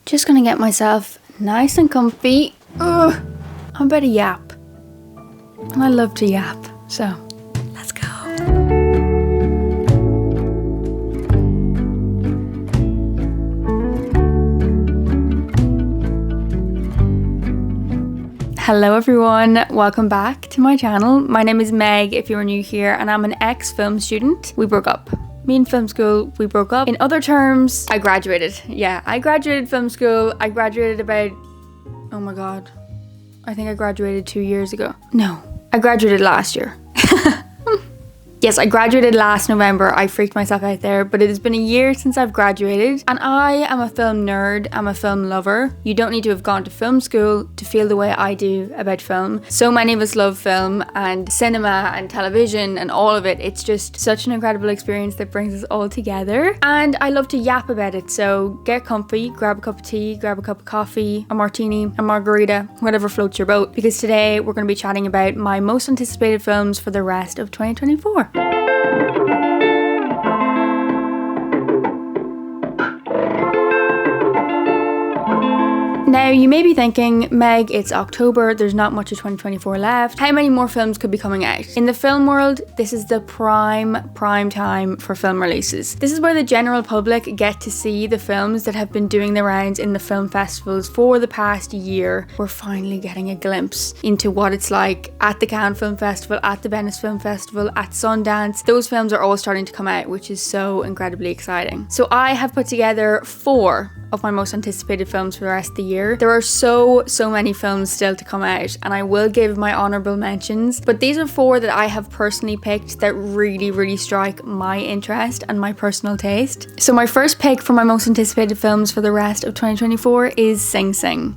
Just gonna get myself nice and comfy. Ugh, I'm about to yap. And I love to yap, so let's go. Hello everyone, welcome back to my channel. My name is Meg if you're new here, and I'm an ex-film student. We broke up. Me in film school, we broke up. In other terms, I graduated. Yeah, I graduated film school. I graduated about, oh my god, I think I graduated 2 years ago. No, I graduated last year. Yes, I graduated last November. I freaked myself out there, but it has been a year since I've graduated, and I am a film nerd. I'm a film lover. You don't need to have gone to film school to feel the way I do about film. So many of us love film and cinema and television and all of it. It's just such an incredible experience that brings us all together, and I love to yap about it. So get comfy, grab a cup of tea, grab a cup of coffee, a martini, a margarita, whatever floats your boat, because today we're going to be chatting about my most anticipated films for the rest of 2024. Now, you may be thinking, Meg, it's October, there's not much of 2024 left. How many more films could be coming out? In the film world, this is the prime time for film releases. This is where the general public get to see the films that have been doing the rounds in the film festivals for the past year. We're finally getting a glimpse into what it's like at the Cannes Film Festival, at the Venice Film Festival, at Sundance. Those films are all starting to come out, which is so incredibly exciting. So I have put together 4 of my most anticipated films for the rest of the year. There are so many films still to come out, and I will give my honorable mentions, but these are 4 that I have personally picked that really strike my interest and my personal taste. So my first pick for my most anticipated films for the rest of 2024 is Sing Sing.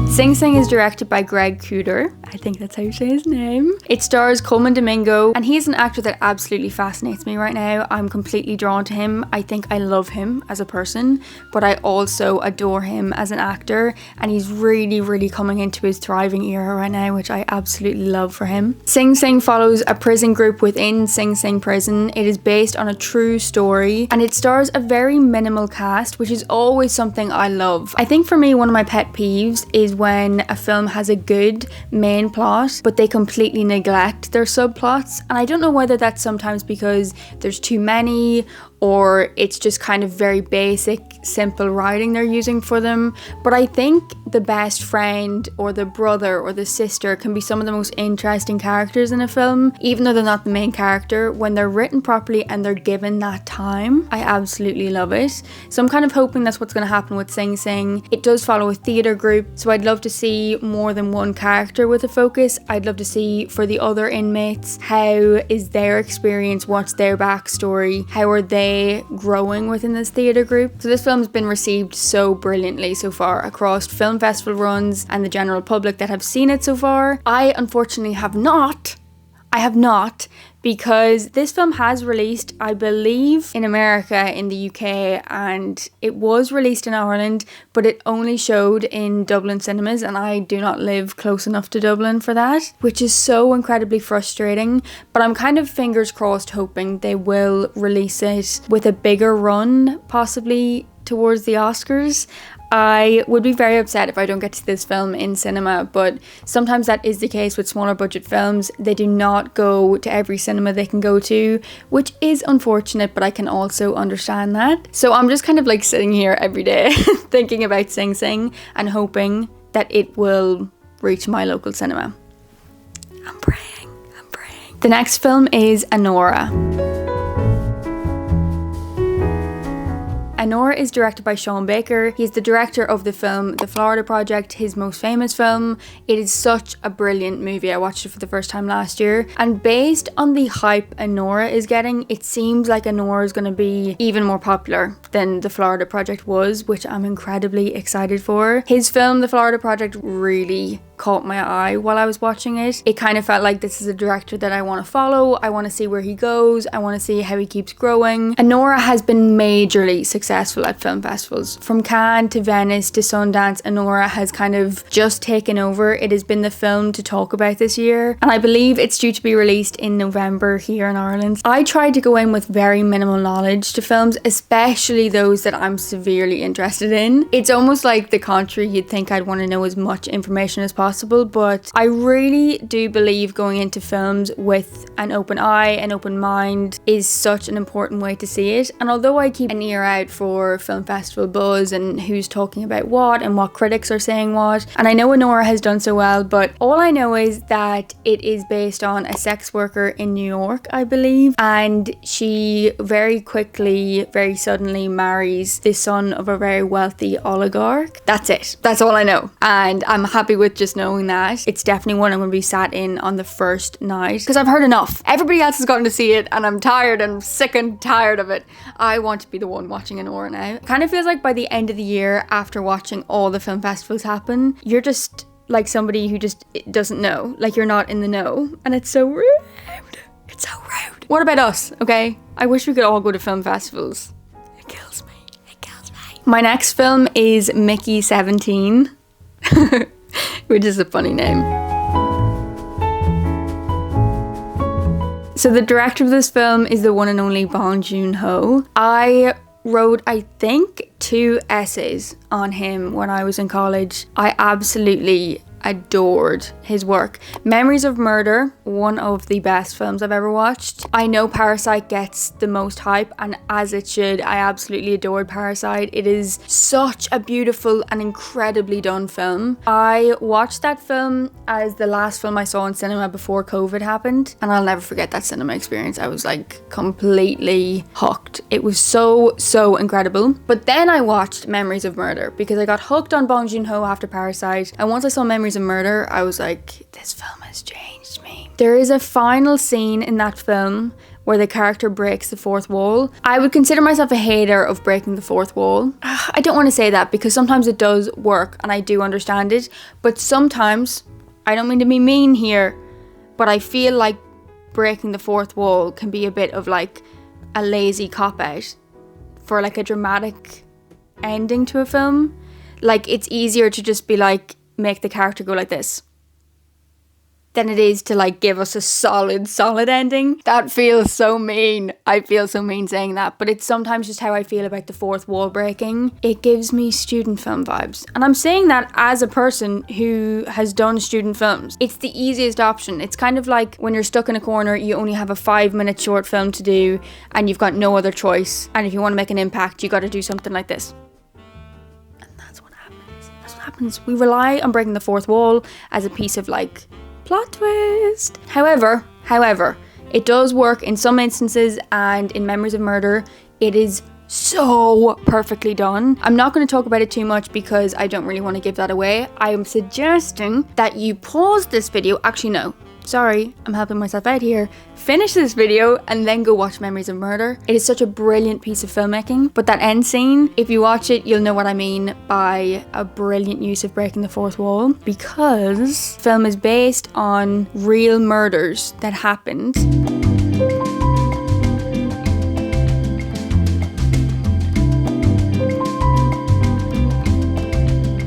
Sing Sing is directed by Greg Kuder. I think that's how you say his name. It stars Coleman Domingo, and he is an actor that absolutely fascinates me right now. I'm completely drawn to him. I think I love him as a person, but I also adore him as an actor, and he's really coming into his thriving era right now, which I absolutely love for him. Sing Sing follows a prison group within Sing Sing prison. It is based on a true story, and it stars a very minimal cast, which is always something I love. I think for me, one of my pet peeves is when a film has a good main plot, but they completely neglect their subplots. And I don't know whether that's sometimes because there's too many, or it's just kind of very basic, simple writing they're using for them. But I think the best friend or the brother or the sister can be some of the most interesting characters in a film, even though they're not the main character, when they're written properly and they're given that time. I absolutely love it. So I'm kind of hoping that's what's going to happen with Sing Sing. It does follow a theatre group, so I'd love to see more than one character with a focus. I'd love to see for the other inmates, how is their experience, what's their backstory, how are they growing within this theatre group. So this film's been received so brilliantly so far across film festival runs and the general public that have seen it so far. I unfortunately have not, because this film has released, I believe, in America, in the UK, and it was released in Ireland, but it only showed in Dublin cinemas, and I do not live close enough to Dublin for that, which is so incredibly frustrating. But I'm kind of fingers crossed hoping they will release it with a bigger run, possibly towards the Oscars. I would be very upset if I don't get to this film in cinema, but sometimes that is the case with smaller budget films. They do not go to every cinema they can go to, which is unfortunate, but I can also understand that. So I'm just kind of like sitting here every day thinking about Sing Sing and hoping that it will reach my local cinema. I'm praying. The next film is Anora. Anora is directed by Sean Baker. He's the director of the film The Florida Project, his most famous film. It is such a brilliant movie. I watched it for the first time last year, and based on the hype Anora is getting, it seems like Anora is going to be even more popular than The Florida Project was, which I'm incredibly excited for. His film The Florida Project really caught my eye while I was watching it. It kind of felt like this is a director that I want to follow. I want to see where he goes. I want to see how he keeps growing. Anora has been majorly successful successful at film festivals. From Cannes to Venice to Sundance, Anora has kind of just taken over. It has been the film to talk about this year, and I believe it's due to be released in November here in Ireland. I tried to go in with very minimal knowledge to films, especially those that I'm severely interested in. It's almost like the contrary, you'd think I'd want to know as much information as possible, but I really do believe going into films with an open eye, an open mind is such an important way to see it. And although I keep an ear out for film festival buzz and who's talking about what and what critics are saying what, and I know Anora has done so well, but all I know is that it is based on a sex worker in New York, I believe, and she very quickly, very suddenly marries the son of a very wealthy oligarch. That's it. That's all I know. And I'm happy with just knowing that. It's definitely one I'm going to be sat in on the first night because I've heard enough. Everybody else has gotten to see it and I'm tired and sick and tired of it. I want to be the one watching Anora now. It kind of feels like by the end of the year, after watching all the film festivals happen, you're just like somebody who just doesn't know. Like you're not in the know. And it's so rude. It's so rude. What about us, okay? I wish we could all go to film festivals. It kills me. It kills me. My next film is Mickey 17, which is a funny name. So the director of this film is the one and only Bong Joon-ho. I wrote, I think, 2 essays on him when I was in college. I absolutely adored his work. Memories of Murder, one of the best films I've ever watched. I know Parasite gets the most hype, and as it should. I absolutely adored Parasite. It is such a beautiful and incredibly done film. I watched that film as the last film I saw in cinema before COVID happened, and I'll never forget that cinema experience. I was like completely hooked. It was so incredible. But then I watched Memories of Murder because I got hooked on Bong Joon-ho after Parasite, and once I saw Memories of Murder, I was like, this film has changed me. There is a final scene in that film where the character breaks the fourth wall. I would consider myself a hater of breaking the fourth wall. I don't want to say that because sometimes it does work and I do understand it, but sometimes, I don't mean to be mean here, but I feel like breaking the fourth wall can be a bit of like a lazy cop-out for like a dramatic ending to a film. Like it's easier to just be like, make the character go like this than it is to like give us a solid ending. That feels so mean. I feel so mean saying that, but it's sometimes just how I feel about the fourth wall breaking. It gives me student film vibes, and I'm saying that as a person who has done student films. It's the easiest option. It's kind of like when you're stuck in a corner, you only have a 5-minute short film to do and you've got no other choice, and if you want to make an impact, you got to do something like this. We rely on breaking the fourth wall as a piece of like plot twist. However, it does work in some instances, and in Memories of Murder, it is so perfectly done. I'm not going to talk about it too much because I don't really want to give that away. I am suggesting that you pause this video. Actually, no. Sorry, I'm helping myself out here. Finish this video and then go watch Memories of Murder. It is such a brilliant piece of filmmaking, but that end scene, if you watch it, you'll know what I mean by a brilliant use of breaking the fourth wall, because the film is based on real murders that happened.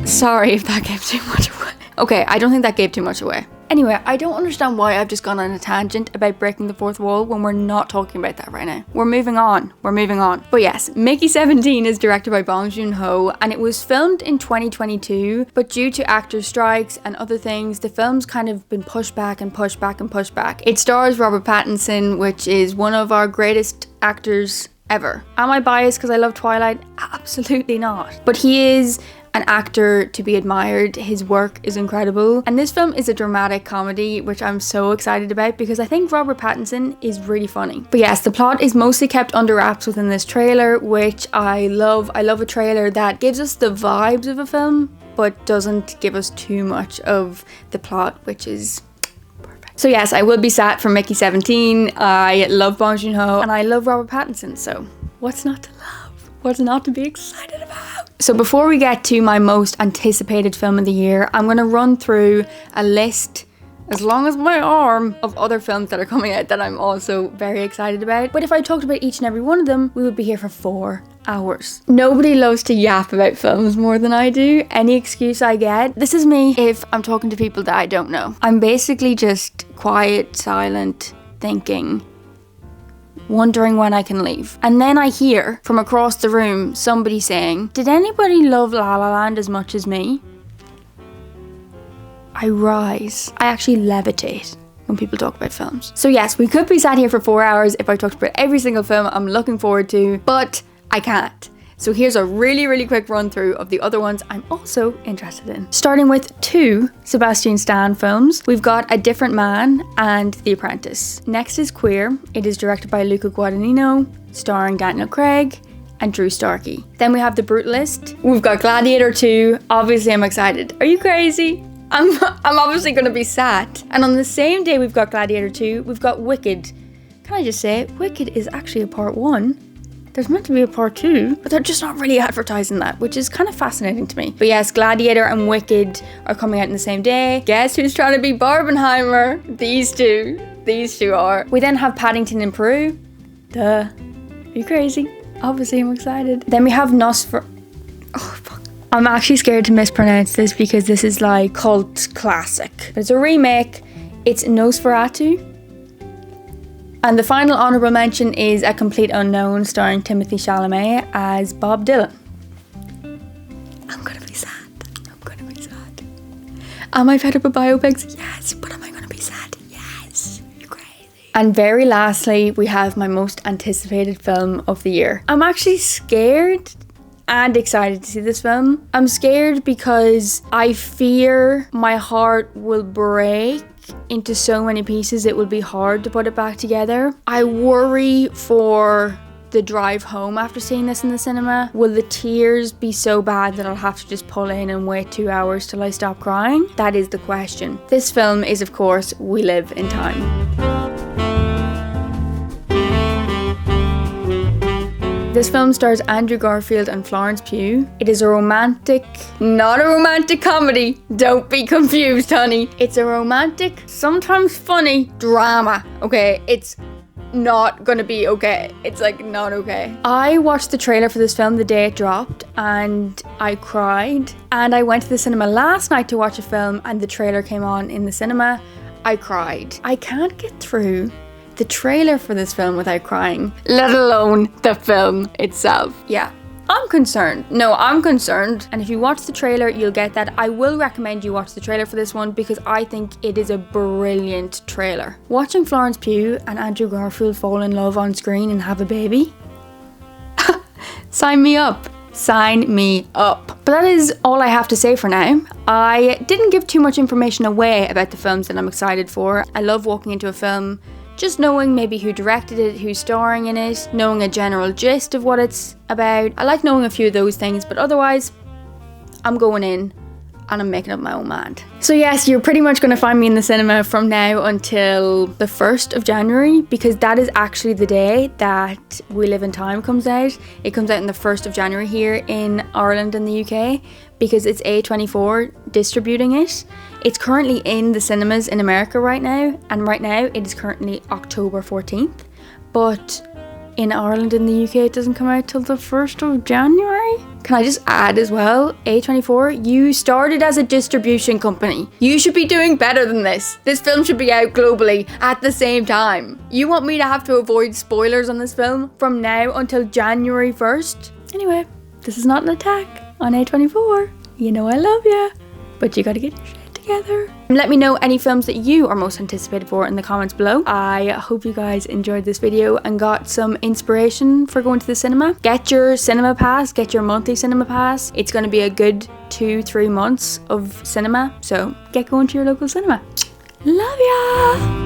Sorry if that gave too much away. Okay, I don't think that gave too much away. Anyway, I don't understand why I've just gone on a tangent about breaking the fourth wall when we're not talking about that right now. We're moving on. But yes, Mickey 17 is directed by Bong Joon-ho, and it was filmed in 2022, but due to actors' strikes and other things, the film's kind of been pushed back. It stars Robert Pattinson, which is one of our greatest actors ever. Am I biased because I love Twilight? Absolutely not. But he is an actor to be admired. His work is incredible, and this film is a dramatic comedy, which I'm so excited about because I think Robert Pattinson is really funny. But yes, the plot is mostly kept under wraps within this trailer, which I love. I love a trailer that gives us the vibes of a film but doesn't give us too much of the plot, which is perfect. So yes, I will be sat for Mickey 17. I love Bong Joon-ho and I love Robert Pattinson, so what's not to love? What's not to be excited about? So before we get to my most anticipated film of the year, I'm going to run through a list as long as my arm, of other films that are coming out that I'm also very excited about. But if I talked about each and every one of them, we would be here for 4 hours. Nobody loves to yap about films more than I do. Any excuse I get. This is me if I'm talking to people that I don't know. I'm basically just quiet, silent, thinking, wondering when I can leave. And then I hear from across the room somebody saying, did anybody love La La Land as much as me? I rise. I actually levitate when people talk about films. So yes, we could be sat here for 4 hours if I talked about every single film I'm looking forward to, but I can't. So here's a really quick run through of the other ones I'm also interested in. Starting with 2 Sebastian Stan films. We've got A Different Man and The Apprentice. Next is Queer. It is directed by Luca Guadagnino, starring Daniel Craig and Drew Starkey. Then we have The Brutalist. We've got Gladiator 2. Obviously I'm excited. Are you crazy? I'm obviously gonna be sat. And on the same day we've got Gladiator 2, we've got Wicked. Can I just say, Wicked is actually a part 1. There's meant to be a part 2, but they're just not really advertising that, which is kind of fascinating to me. But yes, Gladiator and Wicked are coming out in the same day. Guess who's trying to be Barbenheimer? These two. These two are. We then have Paddington in Peru. Duh. Are you crazy? Obviously I'm excited. Then we have Nosfer... Oh, fuck. I'm actually scared to mispronounce this because this is like cult classic. It's a remake. It's Nosferatu. And the final honourable mention is A Complete Unknown, starring Timothée Chalamet as Bob Dylan. I'm gonna be sad. I'm gonna be sad. Am I fed up with biopics? Yes, but am I gonna be sad? Yes. You're crazy. And very lastly, we have my most anticipated film of the year. I'm actually scared and excited to see this film. I'm scared because I fear my heart will break into so many pieces it will be hard to put it back together. I worry for the drive home after seeing this in the cinema. Will the tears be so bad that I'll have to just pull in and wait 2 hours till I stop crying? That is the question. This film is, of course, We Live in Time. This film stars Andrew Garfield and Florence Pugh. It is a romantic, not a romantic comedy. Don't be confused, honey. It's a romantic, sometimes funny drama, okay? It's not gonna be okay. It's like not okay. I watched the trailer for this film the day it dropped and I cried. And I went to the cinema last night to watch a film and the trailer came on in the cinema. I cried. I can't get through the trailer for this film without crying, let alone the film itself. Yeah, I'm concerned. No, I'm concerned. And if you watch the trailer, you'll get that. I will recommend you watch the trailer for this one because I think it is a brilliant trailer. Watching Florence Pugh and Andrew Garfield fall in love on screen and have a baby? Sign me up. Sign me up. But that is all I have to say for now. I didn't give too much information away about the films that I'm excited for. I love walking into a film just knowing maybe who directed it, who's starring in it, knowing a general gist of what it's about. I like knowing a few of those things, but otherwise, I'm going in and I'm making up my own mind. So yes, you're pretty much going to find me in the cinema from now until the 1st of January because that is actually the day that We Live in Time comes out. It comes out on the 1st of January here in Ireland and the UK because it's A24 distributing it. It's currently in the cinemas in America right now, and right now it is currently October 14th, but in Ireland and the UK it doesn't come out till the 1st of January. Can I just add as well, A24, you started as a distribution company. You should be doing better than this. This film should be out globally at the same time. You want me to have to avoid spoilers on this film from now until January 1st? Anyway, this is not an attack on A24. You know I love you, but you gotta get your shit together. Let me know any films that you are most anticipated for in the comments below. I hope you guys enjoyed this video and got some inspiration for going to the cinema. Get your cinema pass, get your monthly cinema pass. It's going to be a good 2-3 months of cinema, so get going to your local cinema. Love ya!